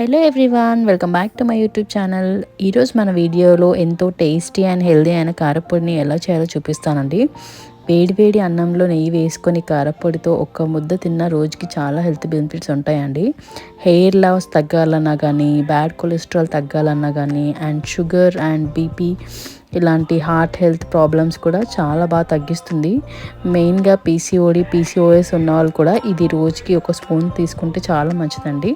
Hello everyone, welcome back to my YouTube channel. ఈరోజు మన వీడియోలో ఎంతో టేస్టీ అండ్ హెల్దీ అయిన కారపొడిని ఎలా చేయాలో చూపిస్తానండి. వేడి అన్నంలో నెయ్యి వేసుకొని కారపొడితో ఒక్క ముద్ద తిన్న రోజుకి చాలా హెల్త్ బెనిఫిట్స్ ఉంటాయండి. హెయిర్ లాస్ తగ్గాలన్నా కానీ, బ్యాడ్ కొలెస్ట్రాల్ తగ్గాలన్నా కానీ, అండ్ షుగర్ అండ్ బీపీ ఇలాంటి హార్ట్ హెల్త్ ప్రాబ్లమ్స్ కూడా చాలా బాగా తగ్గిస్తుంది. మెయిన్గా పీసీఓఎస్ ఉన్న వాళ్ళు కూడా ఇది రోజుకి ఒక స్పూన్ తీసుకుంటే చాలా మంచిదండి.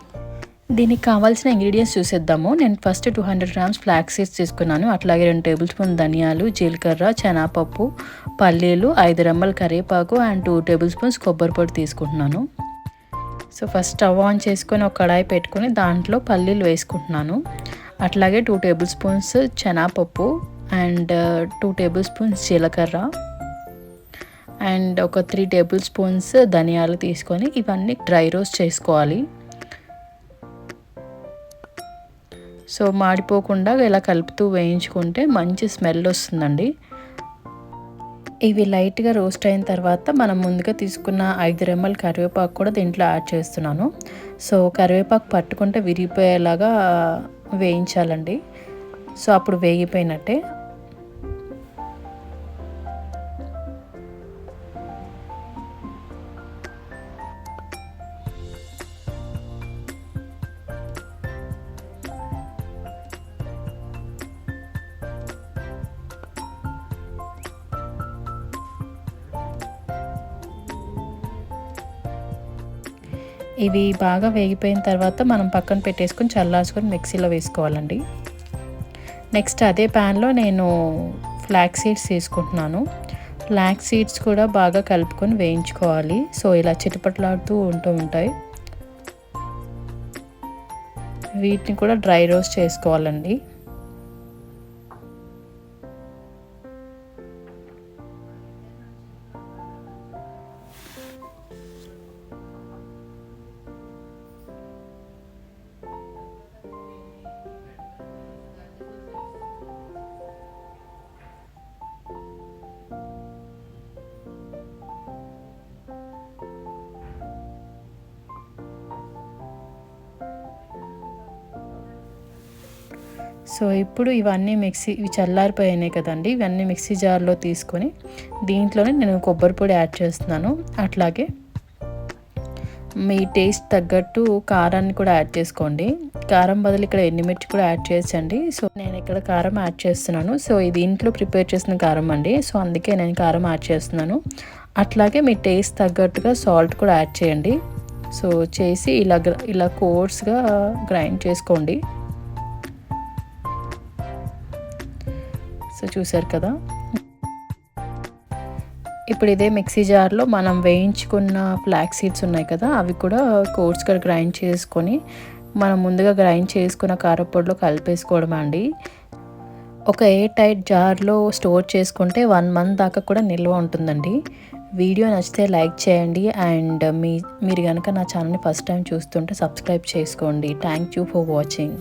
దీనికి కావాల్సిన ఇంగ్రీడియంట్స్ చూసేద్దాము. నేను ఫస్ట్ 200 గ్రామ్స్ ఫ్లాక్స్ సీడ్స్ తీసుకున్నాను. అట్లాగే 2 టేబుల్ స్పూన్ ధనియాలు, జీలకర్ర, శనగపప్పు, పల్లీలు, 5 రెమ్మల కరివేపాకు అండ్ 2 టేబుల్ స్పూన్స్ కొబ్బరి పొడి తీసుకుంటున్నాను. సో ఫస్ట్ స్టవ్ ఆన్ చేసుకొని ఒక కడాయి పెట్టుకొని దాంట్లో పల్లీలు వేసుకుంటున్నాను. అట్లాగే 2 టేబుల్ స్పూన్స్ శనగపప్పు అండ్ 2 టేబుల్ స్పూన్స్ జీలకర్ర అండ్ ఒక 3 టేబుల్ స్పూన్స్ ధనియాలు తీసుకొని ఇవన్నీ డ్రై రోస్ట్ చేసుకోవాలి. సో మాడిపోకుండా ఇలా కలుపుతూ వేయించుకుంటే మంచి స్మెల్ వస్తుందండి. ఇవి లైట్గా రోస్ట్ అయిన తర్వాత మనం ముందుగా తీసుకున్న 5 రెమ్మల కరివేపాకు కూడా దీంట్లో యాడ్ చేస్తున్నాను. సో కరివేపాకు పట్టుకుంటే విరిగిపోయేలాగా వేయించాలండి. సో అప్పుడు వేగిపోయినట్టే. ఇవి బాగా వేగిపోయిన తర్వాత మనం పక్కన పెట్టేసుకొని చల్లార్చుకొని మిక్సీలో వేసుకోవాలండి. నెక్స్ట్ అదే ప్యాన్లో నేను ఫ్లాక్స్ సీడ్స్ తీసుకుంటున్నాను. ఫ్లాక్స్ సీడ్స్ కూడా బాగా కలుపుకొని వేయించుకోవాలి. సో ఇలా చిటపట్లాడుతూ ఉంటాయి. వీటిని కూడా డ్రై రోస్ట్ చేసుకోవాలండి. సో ఇప్పుడు ఇవి చల్లారిపోయినాయి కదండి. ఇవన్నీ మిక్సీ జార్లో తీసుకొని దీంట్లోనే నేను కొబ్బరి పొడి యాడ్ చేస్తున్నాను. అట్లాగే మీ టేస్ట్ తగ్గట్టు కారాన్ని కూడా యాడ్ చేసుకోండి. కారం బదులు ఇక్కడ ఎండుమిర్చి కూడా యాడ్ చేయొచ్చండి. సో నేను ఇక్కడ కారం యాడ్ చేస్తున్నాను. సో ఇది ఇంట్లో ప్రిపేర్ చేసిన కారం అండి. సో అందుకే నేను కారం యాడ్ చేస్తున్నాను. అట్లాగే మీ టేస్ట్ తగ్గట్టుగా సాల్ట్ కూడా యాడ్ చేయండి. సో చేసి ఇలా కోర్స్గా గ్రైండ్ చేసుకోండి. సో చూసారు కదా. ఇప్పుడు ఇదే మిక్సీ జార్లో మనం వేయించుకున్న ఫ్లాక్స్ సీడ్స్ ఉన్నాయి కదా, అవి కూడా కోర్స్గా గ్రైండ్ చేసుకొని మనం ముందుగా గ్రైండ్ చేసుకున్న కారపొడిలో కలిపేసుకోవడం అండి. ఒక ఎయిర్ టైట్ జార్లో స్టోర్ చేసుకుంటే 1 మంత్ దాకా కూడా నిల్వ ఉంటుందండి. వీడియో నచ్చితే లైక్ చేయండి అండ్ మీరు కనుక నా ఛానల్ని ఫస్ట్ టైం చూస్తుంటే సబ్స్క్రైబ్ చేసుకోండి. Thank you for watching.